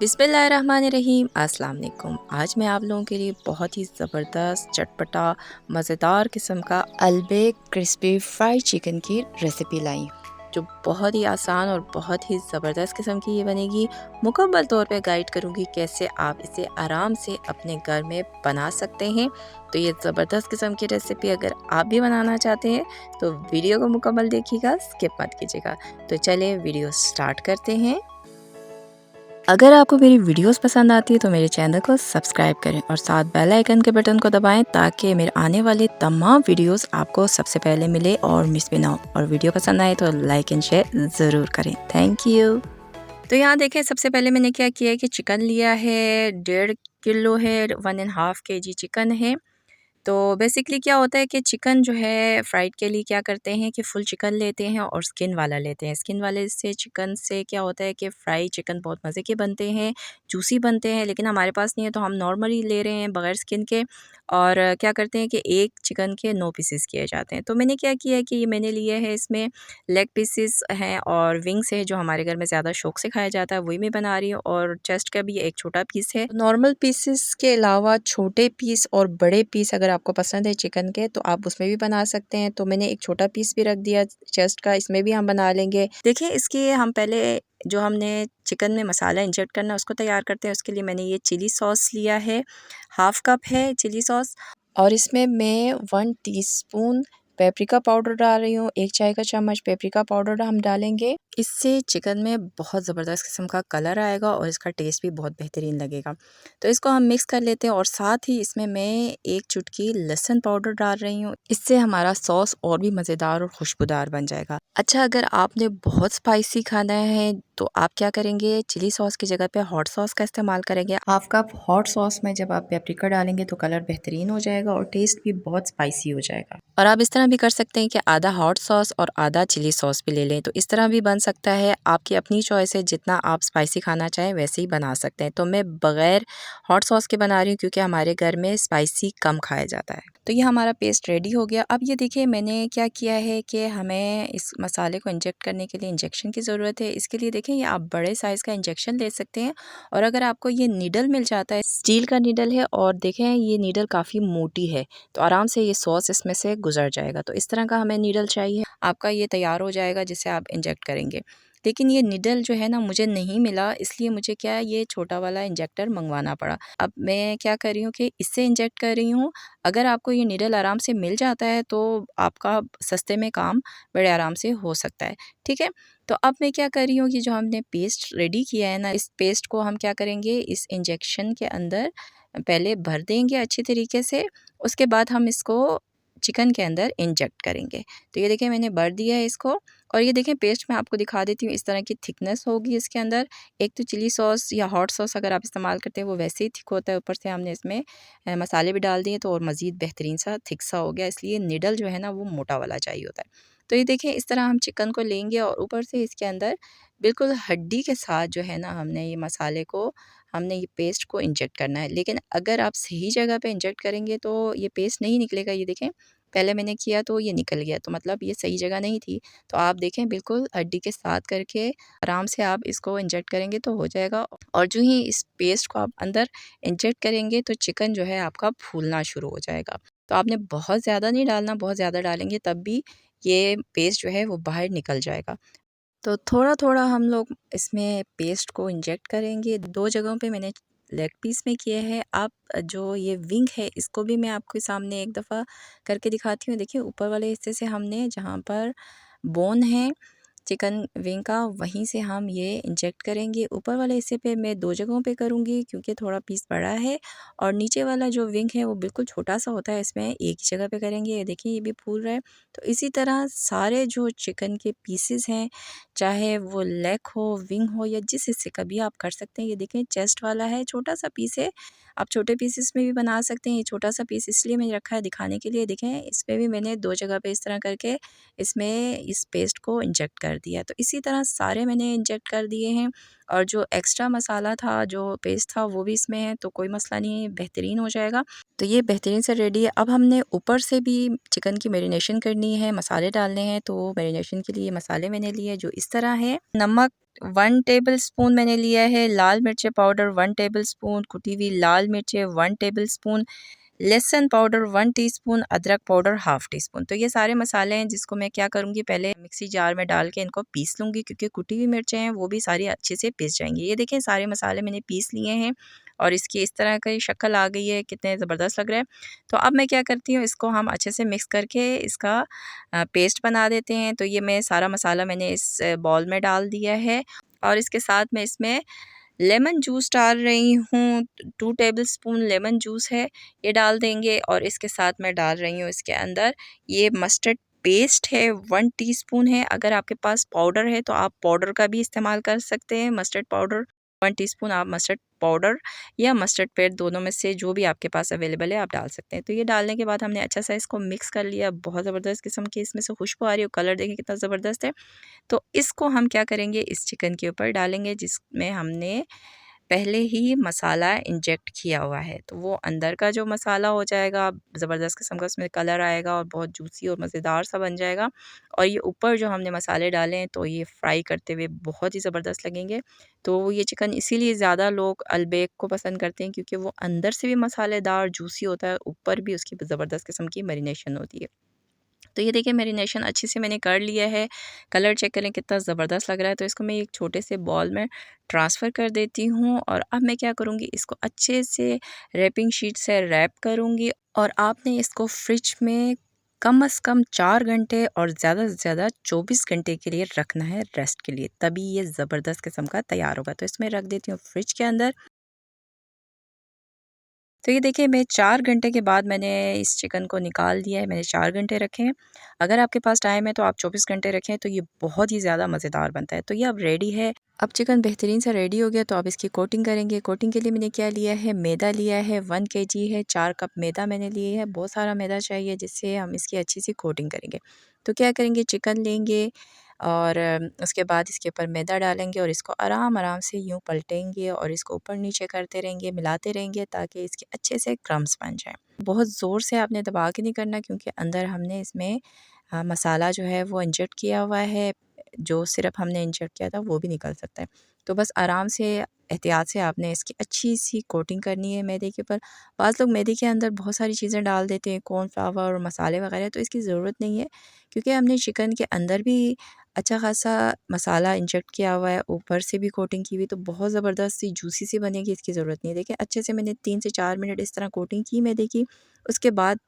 बिस्मिल्लाहिर्रहमानिर्रहीम। अस्सलाम वालेकुम। आज मैं आप लोगों के लिए बहुत ही ज़बरदस्त चटपटा मज़ेदार किस्म का अलबेक क्रिस्पी फ्राइड चिकन की रेसिपी लाई, जो बहुत ही आसान और बहुत ही ज़बरदस्त किस्म की ये बनेगी। मुकम्मल तौर पे गाइड करूँगी कैसे आप इसे आराम से अपने घर में बना सकते हैं। तो ये ज़बरदस्त किस्म की रेसिपी अगर आप भी बनाना चाहते हैं तो वीडियो को मुकम्मल देखिएगा, स्किप मत कीजिएगा। तो चलिए वीडियो स्टार्ट करते हैं। अगर आपको मेरी वीडियोस पसंद आती है तो मेरे चैनल को सब्सक्राइब करें और साथ बेल आइकन के बटन को दबाएं ताकि मेरे आने वाले तमाम वीडियोस आपको सबसे पहले मिले और मिस भी ना हो। और वीडियो पसंद आए तो लाइक एंड शेयर ज़रूर करें। Thank you. तो यहाँ देखें, सबसे पहले मैंने क्या किया है कि चिकन लिया है, 1.5 किलो है, 1.5 kg चिकन है। तो बेसिकली क्या होता है कि चिकन जो है फ्राइड के लिए क्या करते हैं कि फुल चिकन लेते हैं और स्किन वाला लेते हैं। स्किन वाले से चिकन से क्या होता है कि फ्राई चिकन बहुत मज़े के बनते हैं, जूसी बनते हैं, लेकिन हमारे पास नहीं है तो हम नॉर्मली ले रहे हैं बग़ैर स्किन के। और क्या करते हैं कि एक चिकन के 9 पीसेस किए जाते हैं। तो मैंने क्या किया है कि ये मैंने लिए है, इसमें लेग पीसेस हैं और विंग्स है जो हमारे घर में ज़्यादा शौक से खाया जाता है, वही मैं बना रही हूँ। और चेस्ट का भी एक छोटा पीस है। नॉर्मल पीसेस के अलावा छोटे पीस और बड़े पीस अगर आपको पसंद है चिकन के तो आप उसमें भी बना सकते हैं। तो मैंने एक छोटा पीस भी रख दिया चेस्ट का, इसमें भी हम बना लेंगे। देखिए, इसके हम पहले जो हमने चिकन में मसाला इंजेक्ट करना है उसको तैयार करते हैं। उसके लिए मैंने ये चिली सॉस लिया है, 1/2 कप है चिली सॉस। और इसमें मैं 1 टीस्पून पेपरिका पाउडर डाल रही हूँ। 1 चाय का चम्मच पेपरिका पाउडर हम डालेंगे। इससे चिकन में बहुत ज़बरदस्त किस्म का कलर आएगा और इसका टेस्ट भी बहुत बेहतरीन लगेगा। तो इसको हम मिक्स कर लेते हैं और साथ ही इसमें मैं 1 चुटकी लहसुन पाउडर डाल रही हूँ। इससे हमारा सॉस और भी मज़ेदार और खुशबूदार बन जाएगा। अच्छा, अगर आपने बहुत स्पाइसी खाना है तो आप क्या करेंगे, चिली सॉस की जगह पे हॉट सॉस का इस्तेमाल करेंगे। 1/2 कप हॉट सॉस में जब आप पेपरिका डालेंगे तो कलर बेहतरीन हो जाएगा और टेस्ट भी बहुत स्पाइसी हो जाएगा। और आप इस तरह भी कर सकते हैं कि आधा हॉट सॉस और आधा चिली सॉस भी ले लें, तो इस तरह भी बन सकता है। आपकी अपनी चॉइस है, जितना आप स्पाइसी खाना चाहें वैसे ही बना सकते हैं। तो मैं बग़ैर हॉट सॉस के बना रही हूँ क्योंकि हमारे घर में स्पाइसी कम खाया जाता है। तो ये हमारा पेस्ट रेडी हो गया। अब ये देखिए, मैंने क्या किया है कि हमें इस मसाले को इंजेक्ट करने के लिए इंजेक्शन की ज़रूरत है। इसके लिए देखें, ये आप बड़े साइज़ का इंजेक्शन ले सकते हैं और अगर आपको ये नीडल मिल जाता है, स्टील का नीडल है और देखें ये नीडल काफ़ी मोटी है, तो आराम से ये सॉस इसमें से गुजर जाएगा। तो इस तरह का हमें नीडल चाहिए। आपका ये तैयार हो जाएगा जिसे आप इंजेक्ट करेंगे। लेकिन ये नीडल जो है ना मुझे नहीं मिला, इसलिए मुझे क्या है ये छोटा वाला इंजेक्टर मंगवाना पड़ा। अब मैं क्या कर रही हूँ कि इससे इंजेक्ट कर रही हूँ। अगर आपको ये नीडल आराम से मिल जाता है तो आपका सस्ते में काम बड़े आराम से हो सकता है। ठीक है? तो अब मैं क्या कर रही हूँ कि जो हमने पेस्ट रेडी किया है ना, इस पेस्ट को हम क्या करेंगे, इस इंजेक्शन के अंदर पहले भर देंगे अच्छी तरीके से। उसके बाद हम इसको चिकन के अंदर इंजेक्ट करेंगे। तो ये देखिए, मैंने भर दिया है इसको। और ये देखें, पेस्ट मैं आपको दिखा देती हूँ, इस तरह की थिकनेस होगी इसके अंदर। एक तो चिली सॉस या हॉट सॉस अगर आप इस्तेमाल करते हैं वो वैसे ही थिक होता है, ऊपर से हमने इसमें मसाले भी डाल दिए तो और मज़ीद बेहतरीन सा थिक सा हो गया। इसलिए निडल जो है ना वो मोटा वाला चाहिए होता है। तो ये देखिए, इस तरह हम चिकन को लेंगे और ऊपर से इसके अंदर बिल्कुल हड्डी के साथ जो है ना हमने ये मसाले को, हमने ये पेस्ट को इंजेक्ट करना है। लेकिन अगर आप सही जगह पे इंजेक्ट करेंगे तो ये पेस्ट नहीं निकलेगा। ये देखें, पहले मैंने किया तो ये निकल गया, तो मतलब ये सही जगह नहीं थी। तो आप देखें, बिल्कुल हड्डी के साथ करके आराम से आप इसको इंजेक्ट करेंगे तो हो जाएगा। और जो ही इस पेस्ट को आप अंदर इंजेक्ट करेंगे तो चिकन जो है आपका फूलना शुरू हो जाएगा। तो आपने बहुत ज़्यादा नहीं डालना, बहुत ज़्यादा डालेंगे तब भी ये पेस्ट जो है वो बाहर निकल जाएगा। तो थोड़ा-थोड़ा हम लोग इसमें पेस्ट को इंजेक्ट करेंगे। 2 जगहों पे मैंने लेग पीस में किए हैं। आप जो ये विंग है इसको भी मैं आपके सामने एक दफ़ा करके दिखाती हूँ। देखिए, ऊपर वाले हिस्से से हमने जहाँ पर बोन है चिकन विंग का, वहीं से हम ये इंजेक्ट करेंगे। ऊपर वाले हिस्से पे मैं 2 जगहों पे करूँगी क्योंकि थोड़ा पीस बड़ा है। और नीचे वाला जो विंग है वो बिल्कुल छोटा-सा होता है, इसमें एक ही जगह पे करेंगे। ये देखिए, ये भी फूल रहा है। तो इसी तरह सारे जो चिकन के पीसेस हैं, चाहे वो लेग हो, विंग हो या जिस हिस्से का भी आप कर सकते हैं। ये देखें, चेस्ट वाला है, छोटा-सा पीस है। आप छोटे पीसेस में भी बना सकते हैं। ये छोटा-सा पीस इसलिए मैंने रखा है दिखाने के लिए। देखें, इसमें भी मैंने 2 जगह पे इस तरह करके इसमें इस पेस्ट को इंजेक्ट कर दिया। तो इसी तरह सारे मैंने इंजेक्ट कर दिए हैं। और जो एक्स्ट्रा मसाला था, जो पेस्ट था, वो भी इसमें है, तो कोई मसला नहीं है, बेहतरीन हो जाएगा। तो ये बेहतरीन से रेडी है। अब हमने ऊपर से भी चिकन की मैरिनेशन करनी है, मसाले डालने हैं। तो मैरिनेशन के लिए मसाले मैंने लिए जो इस तरह है। नमक 1 टेबलस्पून मैंने लिया है लाल मिर्च पाउडर, 1 टेबलस्पून कुटी हुई लाल मिर्चें, 1 टेबलस्पून लहसुन पाउडर, 1 टीस्पून अदरक पाउडर, हाफ़ टी स्पून। तो ये सारे मसाले हैं जिसको मैं क्या करूँगी, पहले मिक्सी जार में डाल के इनको पीस लूँगी, क्योंकि कुटी हुई मिर्चें हैं वो भी सारी अच्छे से पिस जाएंगी। ये देखें सारे मसाले मैंने पीस लिए हैं और इसकी इस तरह की शक्ल आ गई है, कितने ज़बरदस्त लग रहा है। तो अब मैं क्या करती हूँ, इसको हम अच्छे से मिक्स करके इसका पेस्ट बना देते हैं। तो ये मैं सारा मसाला मैंने इस बाउल में डाल दिया है और इसके साथ मैं इसमें लेमन जूस डाल रही हूँ। 2 टेबलस्पून लेमन जूस है, ये डाल देंगे। और इसके साथ मैं डाल रही हूँ इसके अंदर ये मस्टर्ड पेस्ट है, 1 टीस्पून है। अगर आपके पास पाउडर है तो आप पाउडर का भी इस्तेमाल कर सकते हैं, मस्टर्ड पाउडर 1 टीस्पून आप मस्टर्ड पाउडर या मस्टर्ड पेस्ट दोनों में से जो भी आपके पास अवेलेबल है आप डाल सकते हैं। तो ये डालने के बाद हमने अच्छा सा इसको मिक्स कर लिया। बहुत ज़बरदस्त किस्म की इसमें से खुशबू आ रही है, कलर देखिए कितना ज़बरदस्त है। तो इसको हम क्या करेंगे, इस चिकन के ऊपर डालेंगे जिसमें हमने पहले ही मसाला इंजेक्ट किया हुआ है। तो वो अंदर का जो मसाला हो जाएगा, ज़बरदस्त किस्म का उसमें कलर आएगा और बहुत जूसी और मज़ेदार सा बन जाएगा। और ये ऊपर जो हमने मसाले डाले हैं तो ये फ्राई करते हुए बहुत ही ज़बरदस्त लगेंगे। तो ये चिकन इसीलिए ज़्यादा लोग अल्बेक को पसंद करते हैं, क्योंकि वो अंदर से भी मसालेदार जूसी होता है, ऊपर भी उसकी ज़बरदस्त किस्म की मैरिनेशन होती है। तो ये देखिए मैरिनेशन अच्छे से मैंने कर लिया है। कलर चेक करें कितना ज़बरदस्त लग रहा है। तो इसको मैं एक छोटे से बॉल में ट्रांसफ़र कर देती हूँ और अब मैं क्या करूँगी, इसको अच्छे से रैपिंग शीट से रैप करूँगी और आपने इसको फ्रिज में कम से कम 4 घंटे और ज़्यादा से ज़्यादा 24 घंटे के लिए रखना है रेस्ट के लिए, तभी ये ज़बरदस्त किस्म का तैयार होगा। तो इसमें रख देती हूँ फ्रिज के अंदर। तो ये देखिए मैं 4 घंटे के बाद मैंने इस चिकन को निकाल दिया है, मैंने 4 घंटे रखे हैं। अगर आपके पास टाइम है तो आप 24 घंटे रखें, तो ये बहुत ही ज़्यादा मज़ेदार बनता है। तो ये अब रेडी है। अब चिकन बेहतरीन सा रेडी हो गया, तो अब इसकी कोटिंग करेंगे। कोटिंग के लिए मैंने क्या लिया है, मैदा लिया है, 1 केजी है, 4 कप मैदा मैंने लिए है। बहुत सारा मैदा चाहिए जिससे हम इसकी अच्छी सी कोटिंग करेंगे। तो क्या करेंगे, चिकन लेंगे और उसके बाद इसके ऊपर मैदा डालेंगे और इसको आराम आराम से यूँ पलटेंगे और इसको ऊपर नीचे करते रहेंगे, मिलाते रहेंगे ताकि इसके अच्छे से क्रम्स बन जाएँ। बहुत ज़ोर से आपने दबा के नहीं करना, क्योंकि अंदर हमने इसमें मसाला जो है वो इंजेक्ट किया हुआ है, जो सिरप हमने इंजेक्ट किया था वो भी निकल सकता है। तो बस आराम से एहतियात से आपने इसकी अच्छी सी कोटिंग करनी है मैदे के ऊपर। बाज़ लोग मैदे के अंदर बहुत सारी चीज़ें डाल देते हैं, कॉर्नफ्लावर और मसाले वगैरह, तो इसकी ज़रूरत नहीं है, क्योंकि हमने चिकन के अंदर भी अच्छा ख़ासा मसाला इंजेक्ट किया हुआ है, ऊपर से भी कोटिंग की हुई, तो बहुत ज़बरदस्त सी जूसी सी बनेगी, इसकी ज़रूरत नहीं है। देखिए अच्छे से मैंने 3 से 4 मिनट इस तरह कोटिंग की मैदे की। उसके बाद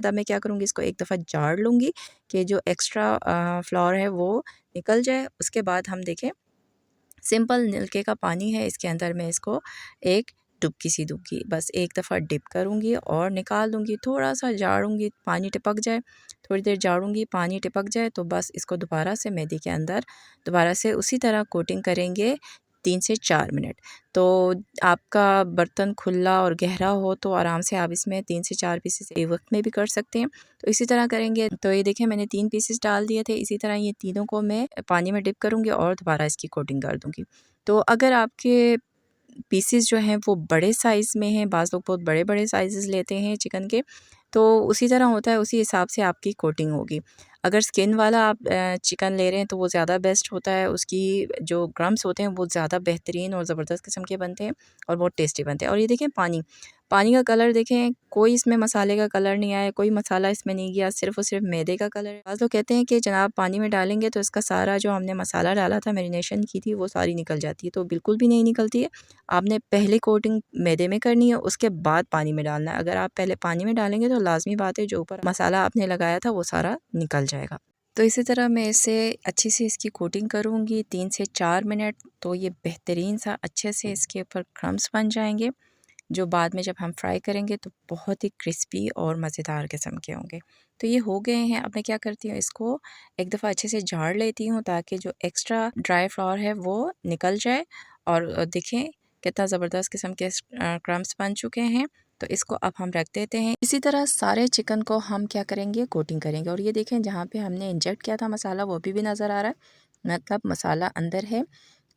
अब मैं क्या करूँगी, इसको एक दफ़ा झाड़ लूँगी कि जो एक्स्ट्रा फ्लोर है वो निकल जाए। उसके बाद हम देखें सिंपल नलके का पानी है, इसके अंदर मैं इसको एक डुबकी सी दूँगी। बस एक दफ़ा डिप करूँगी और निकाल दूँगी, थोड़ा-सा झाड़ूँगी, पानी टपक जाए, थोड़ी देर झाड़ूँगी, पानी टपक जाए तो बस इसको दोबारा से मैदे के अंदर दोबारा से उसी तरह कोटिंग करेंगे 3 से 4 मिनट। तो आपका बर्तन खुला और गहरा हो तो आराम से आप इसमें 3 से 4 पीसेस एक वक़्त में भी कर सकते हैं। तो इसी तरह करेंगे। तो ये देखिए मैंने 3 पीसेस डाल दिए थे, इसी तरह ये तीनों को मैं पानी में डिप करूँगी और दोबारा इसकी कोटिंग कर दूँगी। तो अगर आपके पीसेस जो हैं वो बड़े साइज़ में हैं, बाज़ लोग बहुत बड़े-बड़े साइज़ेज़ लेते हैं चिकन के, तो उसी तरह होता है, उसी हिसाब से आपकी कोटिंग होगी। अगर स्किन वाला आप चिकन ले रहे हैं तो वो ज़्यादा बेस्ट होता है, उसकी जो क्रम्स होते हैं वो ज़्यादा बेहतरीन और ज़बरदस्त किस्म के बनते हैं और बहुत टेस्टी बनते हैं। और ये देखें पानी, पानी का कलर देखें, कोई इसमें मसाले का कलर नहीं आया, कोई मसाला इसमें नहीं गया, सिर्फ़ और सिर्फ़ मैदे का कलर है। बाज़ लोग कहते हैं कि जनाब पानी में डालेंगे तो इसका सारा जो हमने मसाला डाला था, मैरिनेशन की थी, वो सारी निकल जाती है, तो बिल्कुल भी नहीं निकलती है। आपने पहले कोटिंग मैदे में करनी है, उसके बाद पानी में डालना है। अगर आप पहले पानी में डालेंगे तो लाज़मी बात है जो ऊपर मसाला आपने लगाया था वो सारा निकल जाएगा। तो इसी तरह मैं इसे अच्छी से इसकी कोटिंग करूँगी 3 से 4 मिनट, तो ये बेहतरीन सा अच्छे से इसके ऊपर क्रम्स बन जाएँगे, जो बाद में जब हम फ्राई करेंगे तो बहुत ही क्रिस्पी और मज़ेदार किस्म के होंगे। तो ये हो गए हैं। अब मैं क्या करती हूँ, इसको एक दफ़ा अच्छे से झाड़ लेती हूँ ताकि जो एक्स्ट्रा ड्राई फ्लावर है वो निकल जाए। और देखें कितना ज़बरदस्त किस्म के क्रम्स बन चुके हैं। तो इसको अब हम रख देते हैं। इसी तरह सारे चिकन को हम क्या करेंगे, कोटिंग करेंगे। और ये देखें जहाँ पे हमने इंजेक्ट किया था मसाला वो भी नज़र आ रहा है, मतलब मसाला अंदर है।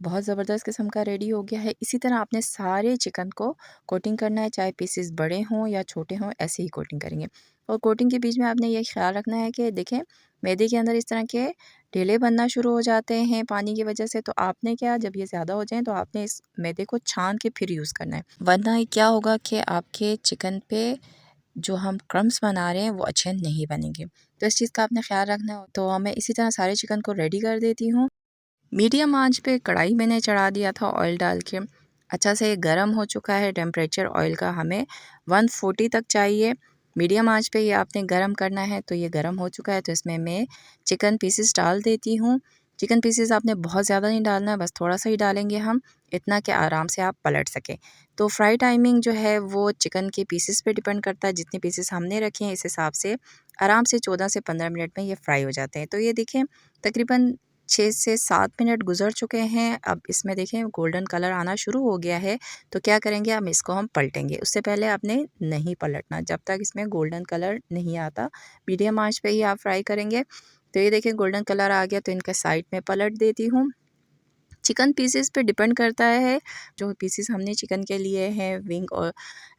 बहुत ज़बरदस्त किस्म का रेडी हो गया है। इसी तरह आपने सारे चिकन को कोटिंग करना है, चाहे पीसेस बड़े हों या छोटे हों, ऐसे ही कोटिंग करेंगे। और कोटिंग के बीच में आपने ये ख़्याल रखना है कि देखें मैदे के अंदर इस तरह के ढीले बनना शुरू हो जाते हैं पानी की वजह से, तो आपने क्या, जब ये ज़्यादा हो जाएँ तो आपने इस मैदे को छान के फिर यूज़ करना है, वरना क्या होगा कि आपके चिकन पे जो हम क्रम्स बना रहे हैं वो अच्छे नहीं बनेंगे। तो इस चीज़ का आपने ख्याल रखना है। तो मैं इसी तरह सारे चिकन को रेडी कर देती हूँ। मीडियम आंच पे कढ़ाई मैंने चढ़ा दिया था ऑयल डाल के, अच्छा से गर्म हो चुका है। टेम्परेचर ऑयल का हमें 140 तक चाहिए। मीडियम आंच पे ये आपने गरम करना है। तो ये गरम हो चुका है, तो इसमें मैं चिकन पीसेस डाल देती हूँ। चिकन पीसेस आपने बहुत ज़्यादा नहीं डालना है, बस थोड़ा सा ही डालेंगे हम, इतना कि आराम से आप पलट सकें। तो फ्राई टाइमिंग जो है वो चिकन के पीसेस पे डिपेंड करता है। जितने पीसेस हमने रखे हैं इस हिसाब से आराम से 14 से 15 मिनट में ये फ्राई हो जाते हैं। तो ये देखें तकरीबन 6 से 7 मिनट गुज़र चुके हैं। अब इसमें देखें गोल्डन कलर आना शुरू हो गया है। तो क्या करेंगे, हम इसको हम पलटेंगे। उससे पहले आपने नहीं पलटना, जब तक इसमें गोल्डन कलर नहीं आता। मीडियम आंच पे ही आप फ्राई करेंगे। तो ये देखिए गोल्डन कलर आ गया, तो इनके साइड में पलट देती हूँ। चिकन पीसेस पे डिपेंड करता है, जो पीसेस हमने चिकन के लिए हैं विंग और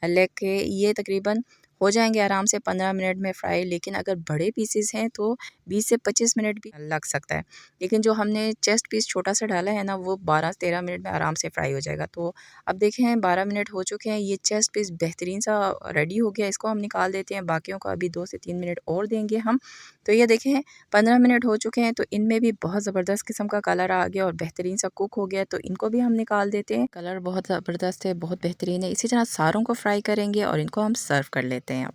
लेग के, ये तकरीबन हो जाएंगे आराम से 15 मिनट में फ्राई। लेकिन अगर बड़े पीसेस हैं तो 20 से 25 मिनट भी लग सकता है। लेकिन जो हमने चेस्ट पीस छोटा सा डाला है ना, वो 12-13 मिनट में आराम से फ्राई हो जाएगा। तो अब देखें 12 मिनट हो चुके हैं, ये चेस्ट पीस बेहतरीन सा रेडी हो गया। इसको हम निकाल देते हैं, बाकियों को अभी 2 से 3 मिनट और देंगे हम। तो ये देखें 15 मिनट हो चुके हैं, तो इनमें भी बहुत ज़बरदस्त किस्म का कलर आ गया और बेहतरीन सा कुक हो गया। तो इनको भी हम निकाल देते हैं। कलर बहुत ज़बरदस्त है, बहुत बेहतरीन है। इसी तरह सारों को फ्राई करेंगे और इनको हम सर्व कर लेते हैं अब।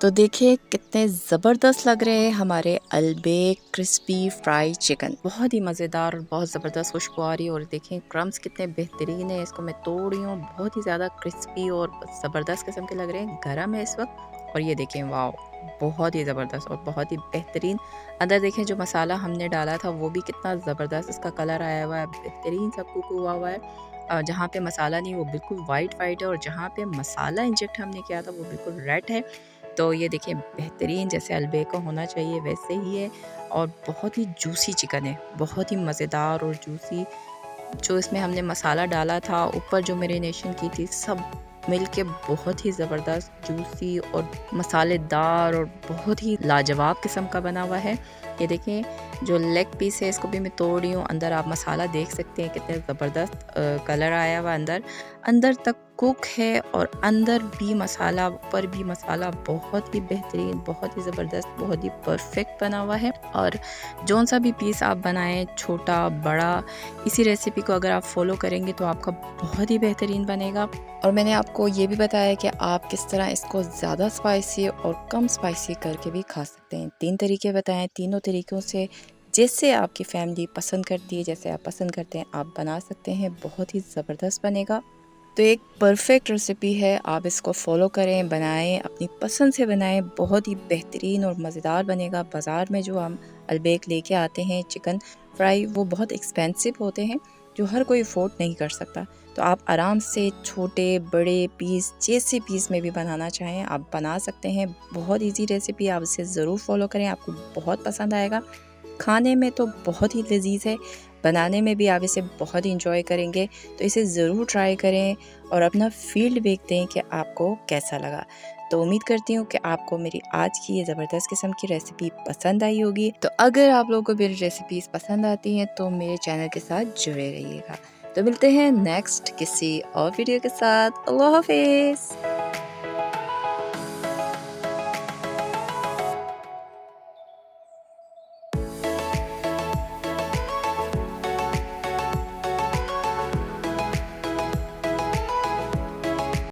तो देखिए कितने ज़बरदस्त लग रहे हैं हमारे अलबेक क्रिस्पी फ्राई चिकन, बहुत ही मज़ेदार और बहुत ज़बरदस्त खुशबू आ रही है। और देखें क्रम्स कितने बेहतरीन है, इसको मैं तोड़ रही हूँ, बहुत ही ज़्यादा क्रिस्पी और ज़बरदस्त किस्म के लग रहे हैं। गर्म है इस वक्त। और ये देखें वाओ, बहुत ही ज़बरदस्त और बहुत ही बेहतरीन। अंदर देखें जो मसाला हमने डाला था वो भी कितना ज़बरदस्त इसका कलर आया हुआ है, बेहतरीन सा कुक हुआ हुआ है। जहाँ पे मसाला नहीं वो बिल्कुल वाइट वाइट है, और जहाँ पे मसाला इंजेक्ट हमने किया था वो बिल्कुल रेड है। तो ये देखिए बेहतरीन जैसे अलबेक का होना चाहिए वैसे ही है। और बहुत ही जूसी चिकन है, बहुत ही मज़ेदार और जूसी। जो इसमें हमने मसाला डाला था, ऊपर जो मैरिनेशन की थी, सब मिलके बहुत ही ज़बरदस्त जूसी और मसालेदार और बहुत ही लाजवाब किस्म का बना हुआ है। ये देखें जो लेग पीस है इसको भी मैं तोड़ रही हूँ। अंदर आप मसाला देख सकते हैं कितने ज़बरदस्त कलर आया हुआ अंदर अंदर तक कुक है, और अंदर भी मसाला ऊपर भी मसाला, बहुत ही बेहतरीन, बहुत ही ज़बरदस्त, बहुत ही परफेक्ट बना हुआ है। और जौन सा भी पीस आप बनाएं, छोटा बड़ा, इसी रेसिपी को अगर आप फॉलो करेंगे तो आपका बहुत ही बेहतरीन बनेगा। और मैंने आपको ये भी बताया कि आप किस तरह इसको ज़्यादा स्पाइसी और कम स्पाइसी करके भी खा सकते हैं। 3 तरीके बताएं, तीनों तरीक़ों से जैसे आपकी फैमिली पसंद करती है, जैसे आप पसंद करते हैं आप बना सकते हैं, बहुत ही ज़बरदस्त बनेगा। तो एक परफेक्ट रेसिपी है, आप इसको फॉलो करें, बनाएं, अपनी पसंद से बनाएं, बहुत ही बेहतरीन और मज़ेदार बनेगा। बाज़ार में जो हम अलबेक लेके आते हैं चिकन फ्राई, वो बहुत एक्सपेंसिव होते हैं, जो हर कोई अफोर्ड नहीं कर सकता। तो आप आराम से छोटे बड़े पीस, जैसे पीस में भी बनाना चाहें आप बना सकते हैं। बहुत ईजी रेसिपी, आप इसे ज़रूर फॉलो करें, आपको बहुत पसंद आएगा। खाने में तो बहुत ही लजीज है, बनाने में भी आप इसे बहुत इंजॉय करेंगे। तो इसे ज़रूर ट्राई करें और अपना फीडबैक दें कि आपको कैसा लगा। तो उम्मीद करती हूँ कि आपको मेरी आज की ये ज़बरदस्त किस्म की रेसिपी पसंद आई होगी। तो अगर आप लोगों को मेरी रेसिपीज़ पसंद आती हैं तो मेरे चैनल के साथ जुड़े रहिएगा। तो मिलते हैं नेक्स्ट किसी और वीडियो के साथ। अल्लाह हाफिज़।